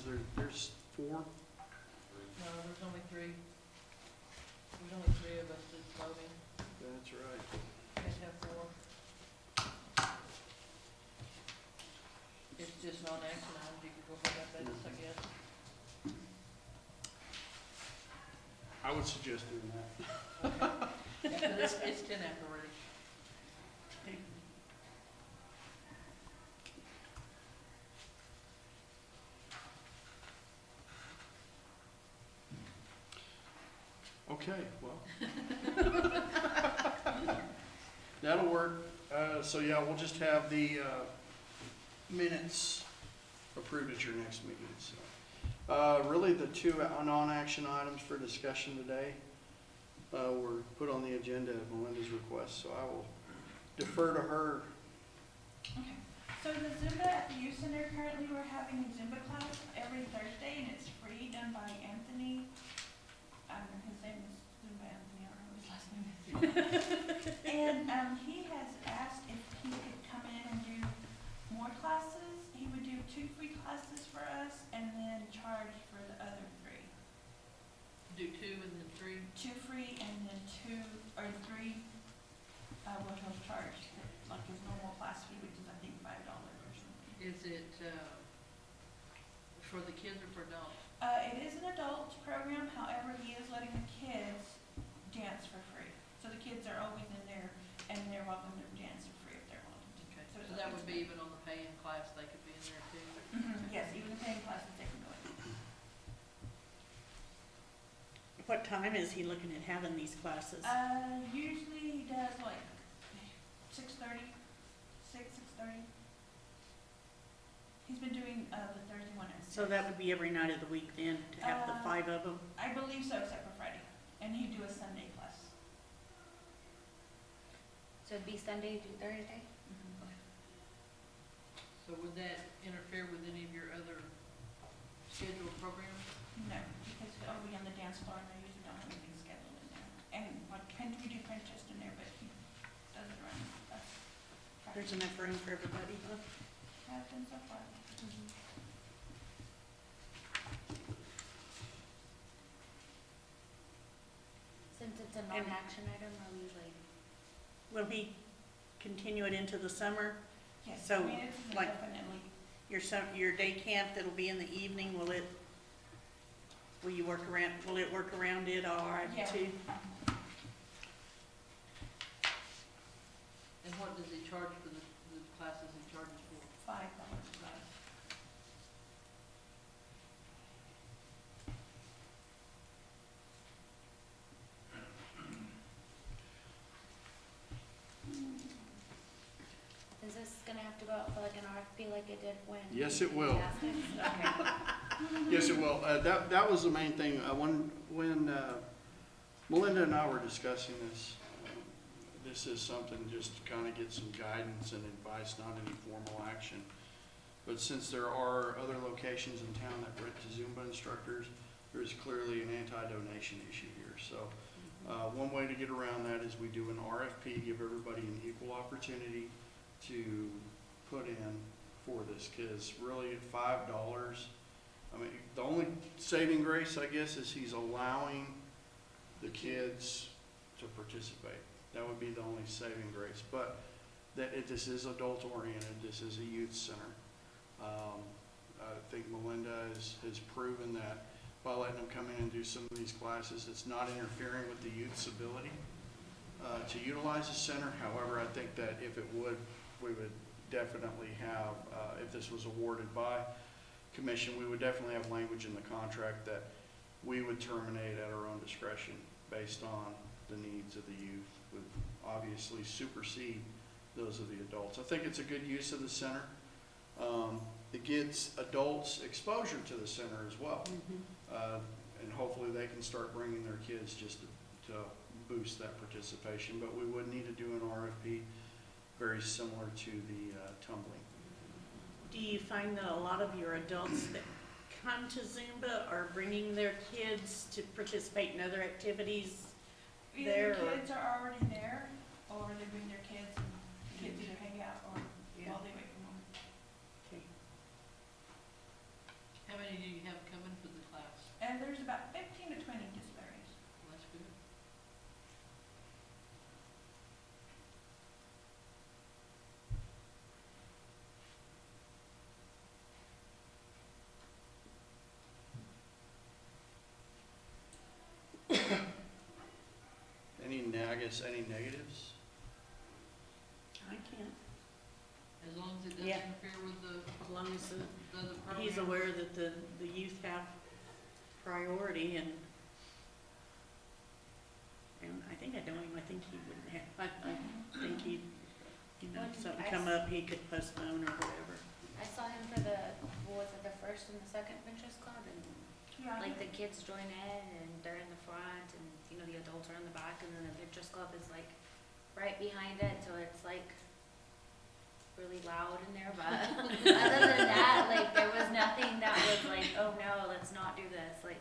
is there? There's 4? No, there's only 3. There's only 3 of us that's voting. That's right. Can't have 4. It's just non-action items, you could go back up this, I guess. I would suggest doing that. Yeah, but it's 10 after already. Okay, well. That'll work. So yeah, we'll just have the minutes approved at your next meeting. So, really the 2 non-action items for discussion today were put on the agenda at Melinda's request, so I will defer to her. Okay. So the Zumba at the youth center, currently we're having a Zumba class every Thursday, and it's free, done by Anthony. His name is Zumba Anthony, I don't know his last name. And he has asked if he could come in and do more classes. He would do 2 free classes for us and then charge for the other 3. Do 2 and then 3. 2 free and then 2 or 3 will he'll charge, like his normal class fee, which is I think $5 or something. Is it for the kids or for adults? It is an adult program, however, he is letting the kids dance for free. So the kids are always in there, and they're welcome to dance for free if they're wanting to. Okay, So so that would be even on the pay-in class, they could be in there too? Yes, even the paying classes, they can go in. What time is he looking at having these classes? Usually he does like 6:30, 6:30. He's been doing the Thursday one at 6. So that would be every night of the week then, to have the 5 of them? I believe so, except for Friday. And he'd do a Sunday class. So it'd be Sunday through Thursday? So would that interfere with any of your other scheduled programs? No, because I'll be on the dance floor and I usually don't have anything scheduled in there. And like, we do Pinterest in there, but he doesn't run us. There's enough room for everybody, huh? Has been so far. Since it's a non-action item, are we like, Will he continue it into the summer? Yes, So, I mean, it's like- definitely, Your day camp that'll be in the evening, will it work around it all right Yeah. too? And what does he charge for the classes he charges for? $5 a class. is this gonna have to go out for like an RFP like it did when? Yes, it will. Gymnastics? Okay. Yes, it will. That was the main thing. When Melinda and I were discussing this, this is something just to kind of get some guidance and advice, not any formal action. But since there are other locations in town that rent to Zumba instructors, there's clearly an anti-donation issue here. So one way to get around that is we do an RFP, give everybody an equal opportunity to put in for this, because really at $5, I mean, the only saving grace, I guess, is he's allowing the kids to participate. That would be the only saving grace. But this is adult oriented. This is a youth center. I think Melinda has proven that by letting them come in and do some of these classes, it's not interfering with the youth's ability to utilize the center. However, I think that if it would, we would definitely have, if this was awarded by commission, we would definitely have language in the contract that we would terminate at our own discretion based on the needs of the youth, would obviously supersede those of the adults. I think it's a good use of the center. It gives adults exposure to the center as well. And hopefully they can start bringing their kids just to boost that participation. But we would need to do an RFP very similar to the tumbling. Do you find that a lot of your adults that come to Zumba are bringing their kids to participate in other activities Either there? the kids are already there, or they bring their kids and the kids either hang out or while they wait for them. Okay. How many do you have coming for the class? And there's about 15 to 20, just varies. Well, that's good. Any negatives? I can't, As long as it doesn't Yeah. interfere with the as long as other program. he's aware that the youth have priority and I think I know him, I think he wouldn't have, I think he'd, Well, something I come s- up, he could postpone or whatever. I saw him for the, what was it, the first and the second Pinterest club, and Yeah. like the kids join in and they're in the front, and the adults are in the back, and then the Pinterest club is like right behind it, so it's like really loud in there, but other than that, like there was nothing that was like, oh no, let's not do this, like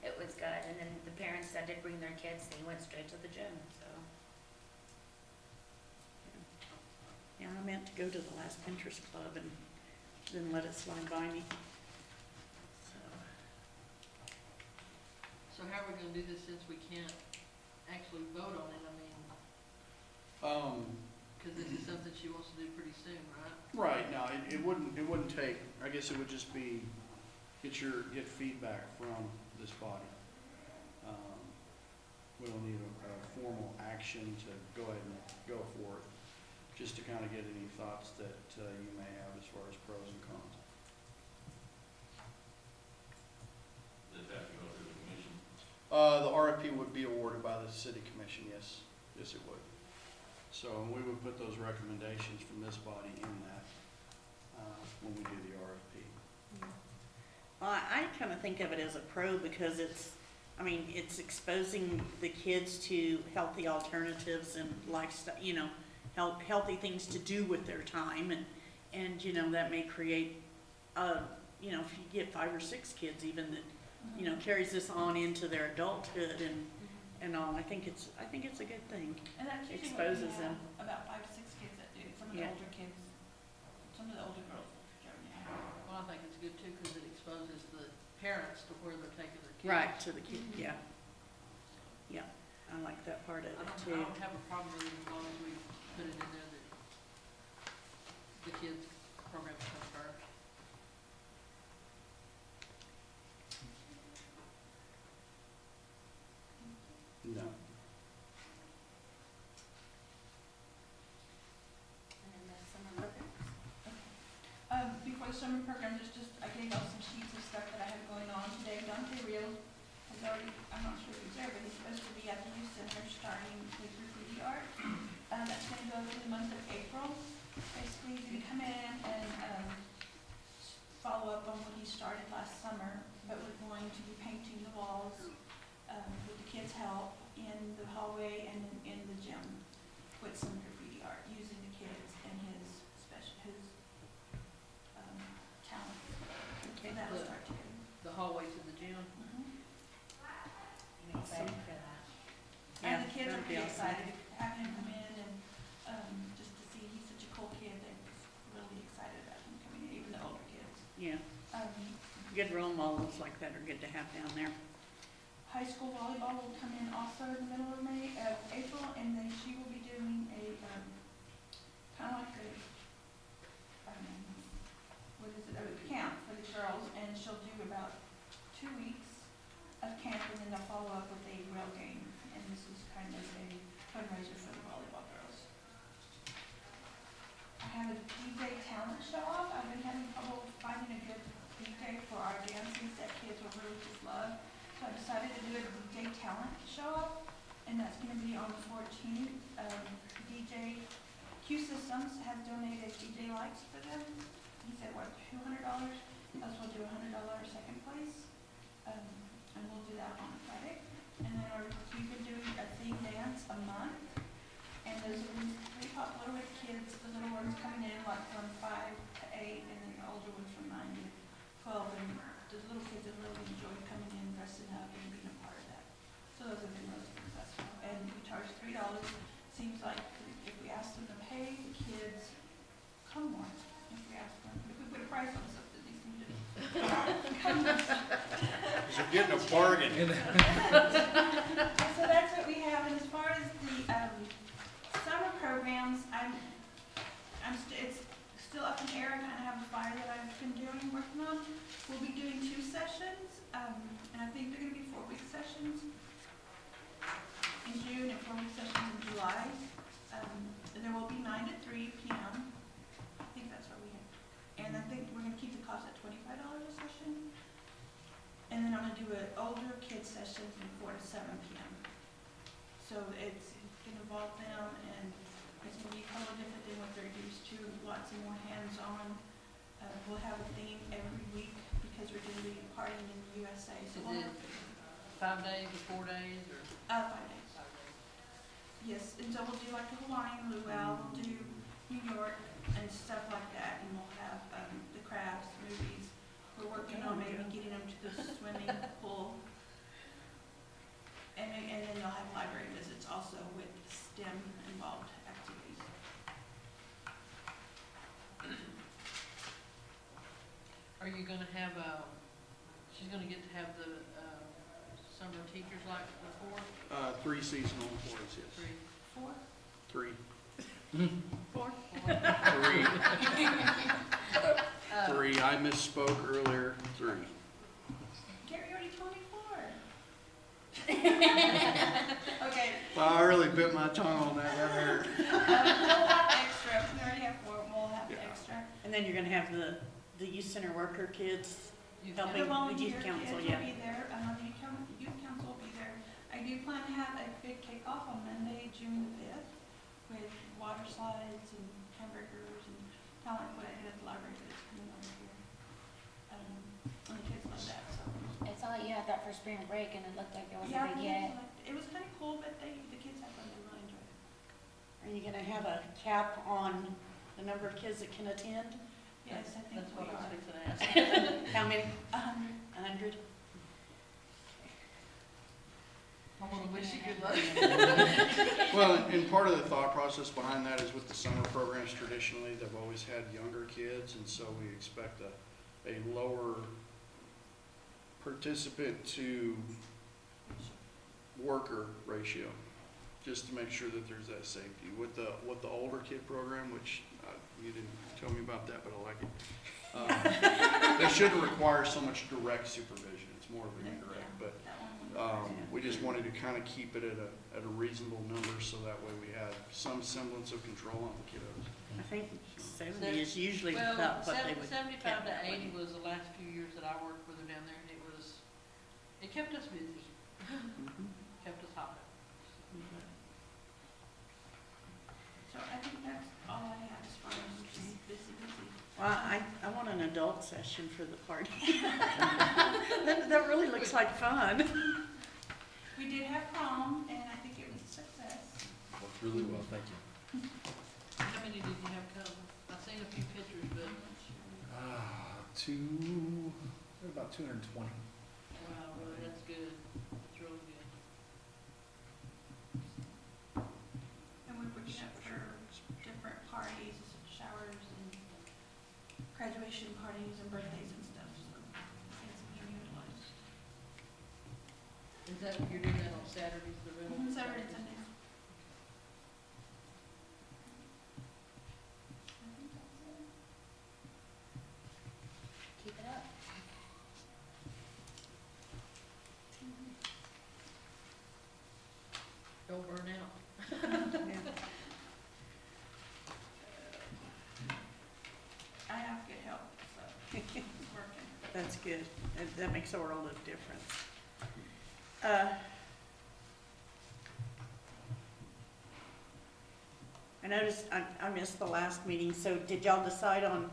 it was good. And then the parents that did bring their kids, they went straight to the gym, so. Yeah, I meant to go to the last Pinterest club and then let it slide by me. So how are we gonna do this since we can't actually vote on it? I mean, cause this is something she wants to do pretty soon, right? Right, no, it wouldn't take, I guess it would just be, get feedback from this body. We don't need a formal action to go ahead and go forth, just to kind of get any thoughts that you may have as far as pros and cons. Does that have to go through the commission? The RFP would be awarded by the city commission, yes, yes it would. So we would put those recommendations from this body in that, when we do the RFP. Well, I kind of think of it as a pro because it's exposing the kids to healthy alternatives and lifestyle, healthy things to do with their time, and that may create, if you get 5 or 6 kids even that, carries this on into their adulthood and all, I think it's a good thing. And that's usually what we Exposes them. have, about 5 to 6 kids that do, some of the Yeah. older kids, some of the older girls join in. Well, I think it's good too, cause it exposes the parents to where they're taking their kids. Right, to the kid, yeah. Yeah, I like that part of I it don't, too. I don't have a problem with it as long as we put it in there that the kids program comes first. No. And then the summer programs. Before the summer program, I gave out some sheets of stuff that I have going on today. Dante Real has already, I'm not sure if he's there, but he's supposed to be at the youth center starting with graffiti art. That's gonna go through the month of April. Basically, he's gonna come in and, follow up on what he started last summer, but we're going to be painting the walls, with the kids' help in the hallway and in the gym with some graffiti art, using the kids and his talent. So Okay. that will start today. The hallway to the gym. I'm excited for that. And Yeah, the kids are that'd be pretty awesome. excited, having him come in and, just to see, he's such a cool kid, they're really excited about him coming in, even the older kids. Yeah, Um, good role models like that are good to have down there. high school volleyball will come in also in the middle of April, and then she will be doing a, kind of like a, a camp for the girls, and she'll do about 2 weeks of camp, and then they'll follow up with a real game, and this is kind of a fundraiser for the volleyball girls. I have a DJ talent show off. I've been having trouble finding a good DJ for our dances that kids will really just love. So I decided to do a DJ talent show off, and that's gonna be on the 14th. DJ Q Systems has donated DJ lights for them. He said, what, $200? Us will do $100 second place. And we'll do that on Friday. And then we've been doing a theme dance a month. And those have been pretty popular with kids, the little ones coming in like from 5 to 8, and then the older ones from 9 to 12. And the little kids have really enjoyed coming in, dressing up, and being a part of that. So those have been really successful. And we charge $3. Seems like if we ask them to pay, the kids come more. If we ask them, if we put a price on something, these can do. bargain. So that's what we have, and as far as the, summer programs, it's still up in the air. I kind of have a flyer that I've been working on. We'll be doing 2 sessions, and I think they're gonna be 4-week sessions in June and 4-week sessions in July. And there will be 9 to 3 p.m. I think that's what we have. And I think we're gonna keep the cost at $25 a session. And then I'm gonna do an older kids session from 4 to 7 p.m. So it's gonna involve them, and it's gonna be a little different than what they're used to, lots of more hands-on. We'll have a theme every week because we're gonna be partying in the USA. So Is we'll it have 5 days or 4 days or? 5 days. 5 days. Yes, and so we'll do like the Hawaiian luau, we'll do New York and stuff like that, and we'll have the crafts, movies. We're working on maybe getting them to the swimming pool. And then they'll have library visits also with STEM involved activities. Are you gonna have, she's gonna get to have the, summer teachers like before? 3 seasonal employees, yes. 3, 4? 3. 4? 3. 3. I misspoke earlier. 3. Gary already told me 4. Okay. Well, I really bit my tongue on that. That hurt. We'll have extra. We already have 4. We'll have Yeah. extra. And then you're gonna have the youth center worker kids Youth helping The volunteer the youth council, kids yeah. will be there. The youth council will be there. I do plan to have a big kickoff on Monday, June the 5th, with water slides and hamburgers and kind of like what I did at the library, but it's coming over here. And the kids love that, so. I saw you had that for spring break and it looked like it was Yeah, a big the kids hit. liked it. It was kind of cool, but the kids had fun. They really enjoyed it. Are you gonna have a cap on the number of kids that can attend? Yes, I think That's we what I was are. fixing to ask. How many? 100. 100? I wanna wish you good luck. Well, and part of the thought process behind that is with the summer programs, traditionally, they've always had younger kids, and so we expect a lower participant to worker ratio, just to make sure that there's that safety. With the older kid program, which you didn't tell me about that, but I like it. They shouldn't require so much direct supervision. It's more of an indirect, but That one. we just wanted to kind of keep it at a reasonable number, so that way we had some semblance of control on the kiddos. I think 70 is usually Well, about what they would. 75 cap to that 80 way. was the last few years that I worked with her down there, and it kept us busy, Mhm. kept us hopping. So I think that's all I have as far as just busy. Well, I want an adult session for the party. That really looks like fun. We did have prom, and I think it was a success. Worked really well, thank you. How many did you have come? I've seen a few pictures, but, About 220. wow, really, that's good. That's really good. And we're looking up for different parties, showers and graduation parties and birthdays and stuff, so it's being utilized. Is that, you're doing that on Saturdays, the rental? Saturday and Sundays. I think that's it. Keep it up. Don't burn out. Yeah. I have good help, so it's working. That's good. That makes a world of difference. I noticed, I missed the last meeting, so did y'all decide on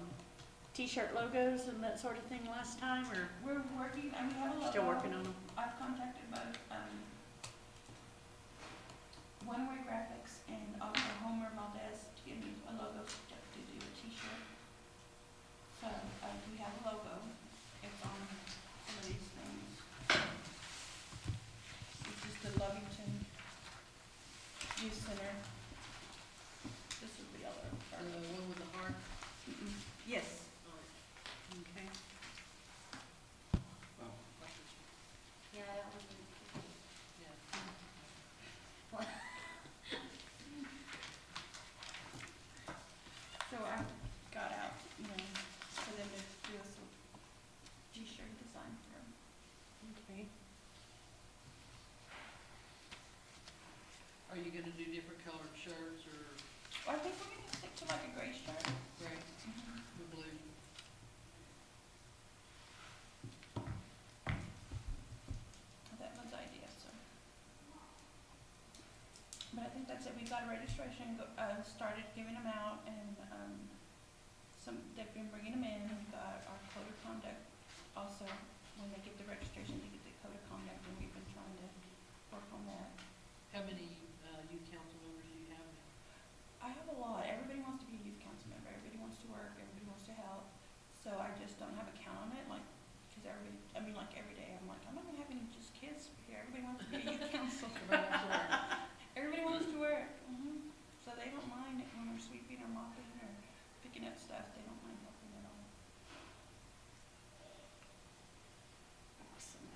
T-shirt logos and that sort of thing last time, or We're working, and we have a logo. still working on them? I've contacted both, One Way Graphics and also Homer Valdez to give me a logo to do a t-shirt. So, we have a logo, it's on some of these things. It's just the Lovington Youth Center. This is the other The part. one with the heart. Yes. Oh, Okay. got a registration, started giving them out, and, they've been bringing them in. We've got our code of conduct also, when they get the registration, they get the code of conduct, and we've been trying to work on that. How many, youth council members do you have now? I have a lot. Everybody wants to be a youth council member. Everybody wants to work. Everybody wants to help. So I just don't have a count on it, like, because everybody, I mean, like, every day, I'm like, I'm not gonna have any just kids here. Everybody wants to be a youth council. Everybody wants to work. Everybody wants to work. So they don't mind it when we're sweeping or mopping or picking up stuff. They don't mind helping at all. Awesome.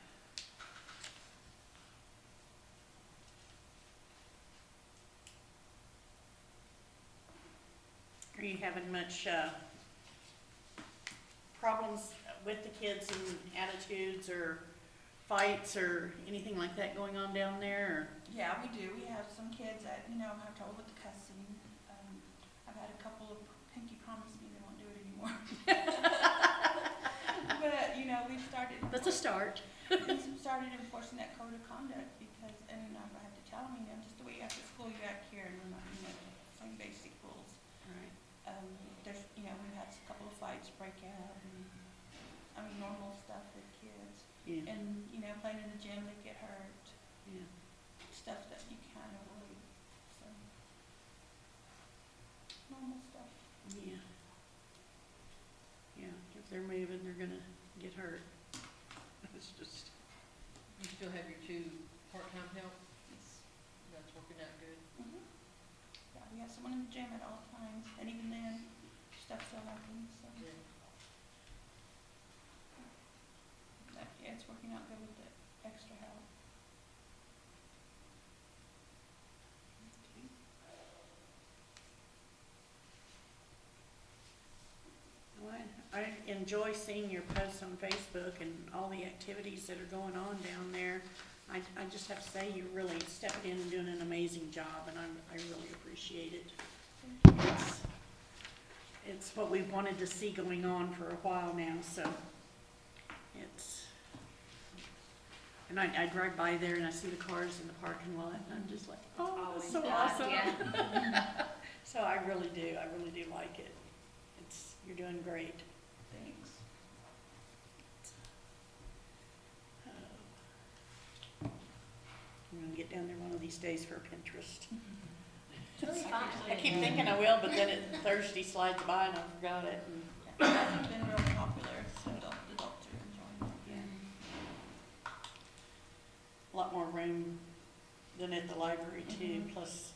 Are you having much, problems with the kids and attitudes or fights or anything like that going on down there, or? Yeah, we do. We have some kids that, have trouble with the cussing. I've had a couple of pinky promise me they won't do it anymore. But, we've started. That's a start. We started enforcing that code of conduct because, and I have to tell them, just the way you act at school, you act here, and we're not, same basic rules. Right. There's, we've had a couple of fights break out, and, normal stuff with kids. Yeah. And, playing in the gym, they get hurt, Yeah. stuff that you can't avoid, so. Normal stuff. Yeah. Yeah, if they're moving, they're gonna get hurt. It's just, You still have your 2 part-time help? Yes. That's working out good. Yeah, we have someone in the gym at all times, and even then, stuff still happens, so. Yeah. Yeah, it's working out good with the extra help. well, I enjoy seeing your posts on Facebook and all the activities that are going on down there. I just have to say, you're really stepping in and doing an amazing job, and I really appreciate it. It's what we've wanted to see going on for a while now, so and I drive by there and I see the cars in the parking lot, and I'm just like, oh, that's so awesome. Yeah. So I really do like it. You're doing great. Thanks. I'm gonna get down there one of these days for Pinterest. It's really fun. I keep thinking I will, but then Thursday slides by and I forgot it. And, It's been real popular, so adults are enjoying it. yeah. A lot more room than at the library too, plus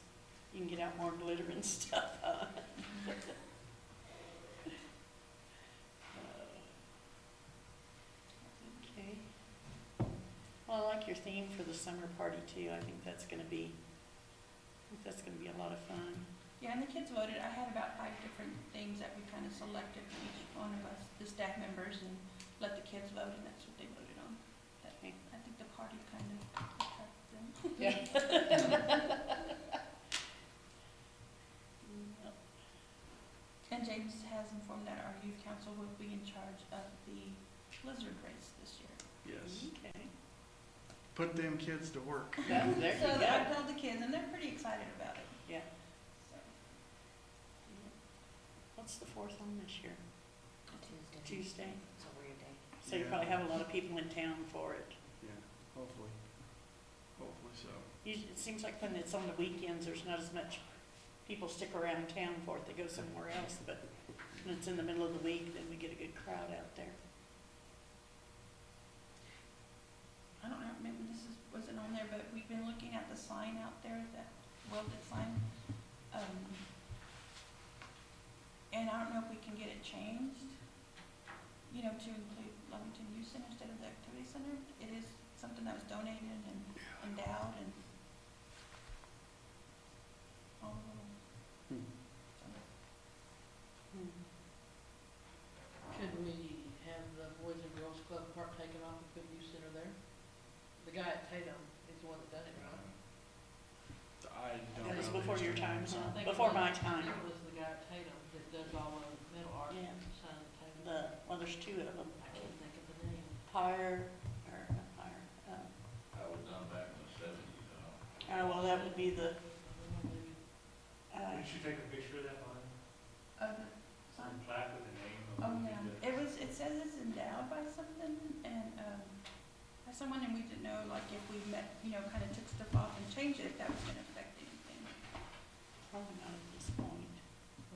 you can get out more glitter and stuff. Okay. Well, I like your theme for the summer party too. I think that's gonna be a lot of fun. Yeah, and the kids voted. I had about 5 different things that we kind of selected for each one of us, the staff members, and let the kids vote, and that's what they voted on. Okay. I think the party kind of attracted them. Yeah. And James has informed that our youth council will be in charge of the blizzard race this year. Yes. Okay. Put them kids to work. There you So I go. told the kids, and they're pretty excited about it. Yeah. So, What's the 4th on this year? Tuesday. It's a weird day. So you Yeah. probably have a lot of people in town for it. Yeah, hopefully. Hopefully so. It seems like when it's on the weekends, there's not as much people stick around town for it. They go somewhere else, but when it's in the middle of the week, then we get a good crowd out there. I don't know, maybe wasn't on there, but we've been looking at the sign out there, that welded sign. And I don't know if we can get it changed, to include Lovington Youth Center instead of the Activity Center. It is something that was donated and endowed and all of them. Could we have the Boys and Girls Club part taken off and put youth center there? The guy at Tatum is the one that done it, right? I don't know. That was the before your history time, on huh? that. I think Before it was- my time. I think it was the guy at Tatum that does all the metal art Yeah. sign at Tatum. Well, there's 2 of them. I can't think of the name. Pyre, or not Pyre, I was done back in the 70s, well, that would be the, you take a picture of that line? Sign. Some plaque with the name of Oh, who yeah, did that? it says it's endowed by something, and, by someone, and we didn't know, like, if we met, kind of took stuff off and changed it, if that was gonna affect anything. Probably not at this point.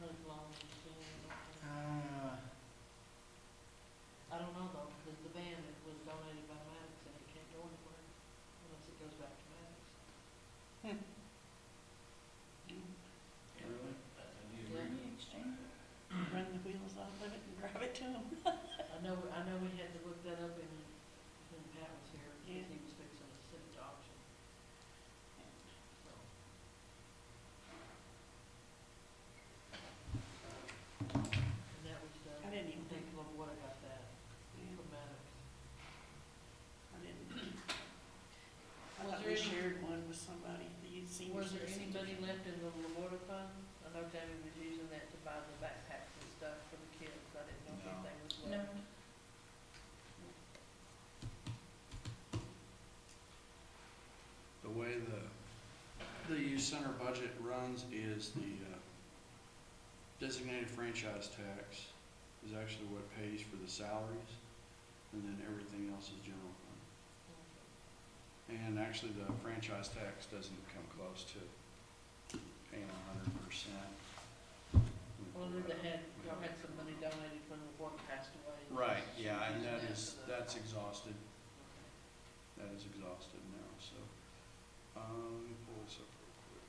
As long as it's in, Uh, I don't know though, because the van that was donated by Maddox said it can't go anywhere unless it goes back to Maddox. really? Yeah. Maybe exchange it. Run the wheels off of it and drive it to them. I know we had to look that up when Pat was here, Yeah. because he was fixing to send it to auction. So, and that was, I didn't even think think, what I got that yeah, from Maddox. I didn't. I Was thought there we any- shared one with somebody, the senior Was there citizen. any money left in the Memorial Fund? I know Jamie was using that to buy the backpacks and stuff for the kids, I didn't know if No. anything was No, left. The way the youth center budget runs is the designated franchise tax is actually what pays for the salaries, and then everything else is general fund. And actually, the franchise tax doesn't come close to paying 100%. Well, then y'all had some money donated from before he passed away. Right, yeah, and Using that for is, the- that's exhausted. Okay. That is exhausted now, so, let me pull this up real quick.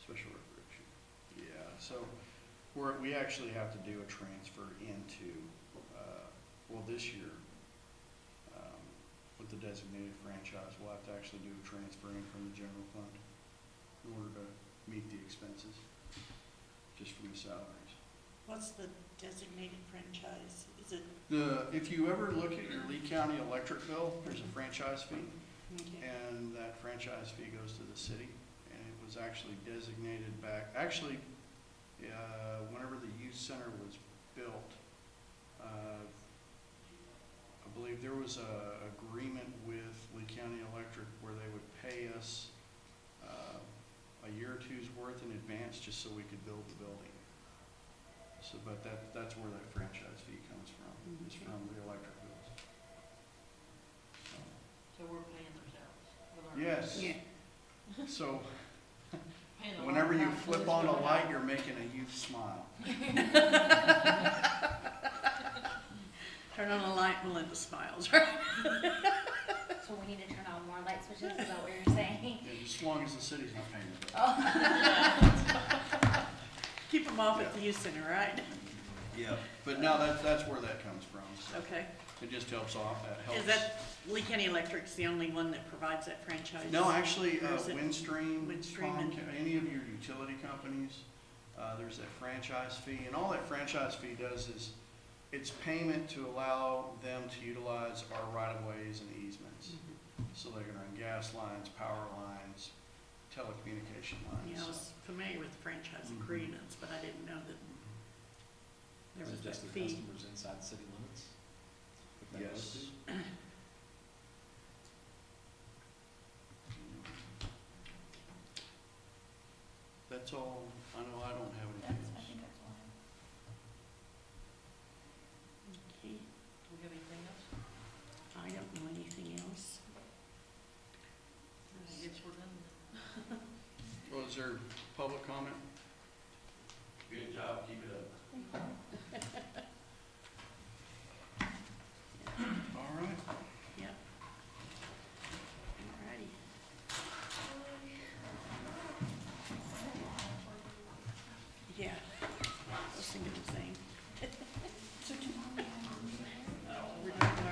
Special recreation, yeah, so we actually have to do a transfer into, well, this year, with the designated franchise, we'll have to actually do a transfer in from the general fund in order to meet the expenses, just from the salaries. What's the designated franchise? Is it, If you ever look at your Lee County electric bill, there's a franchise fee, okay, and that franchise fee goes to the city, and it was actually designated back, actually, whenever the youth center was built, I believe there was a agreement with Lee County Electric where they would pay us, a year or two's worth in advance just so we could build the building. So, but that's where that franchise fee comes from, is Okay. from the electric bills. So, So we're paying ourselves with our. yes, yeah, so Paying a lot whenever of you money for flip this on a one. light, you're making a youth smile. turn on a light, Melinda smiles, right? So we need to turn on more light switches, is that what you're saying? And as long as the city's not paying the bill. Keep them off at the youth center, right? Yeah, but no, that's where that comes from, so Okay. it just helps off, that helps. Is that, Lee County Electric's the only one that provides that franchise? No, actually, Or is it Windstream, Windstream and- any of your utility companies, there's that franchise fee, and all that franchise fee does is, it's payment to allow them to utilize our right-of-ways and easements. Mhm. So they can run gas lines, power lines, telecommunication lines. Yeah, I so. was familiar with the franchise Mhm. agreements, but I didn't know that there Is was it that just the fee. customers inside city limits? That goes Yes. to? That's all, I know I don't have that's, anything I else. think that's all. Okay, Do we have anything else? I don't know anything else. I guess we're done then. Well, is there public comment? Good job keeping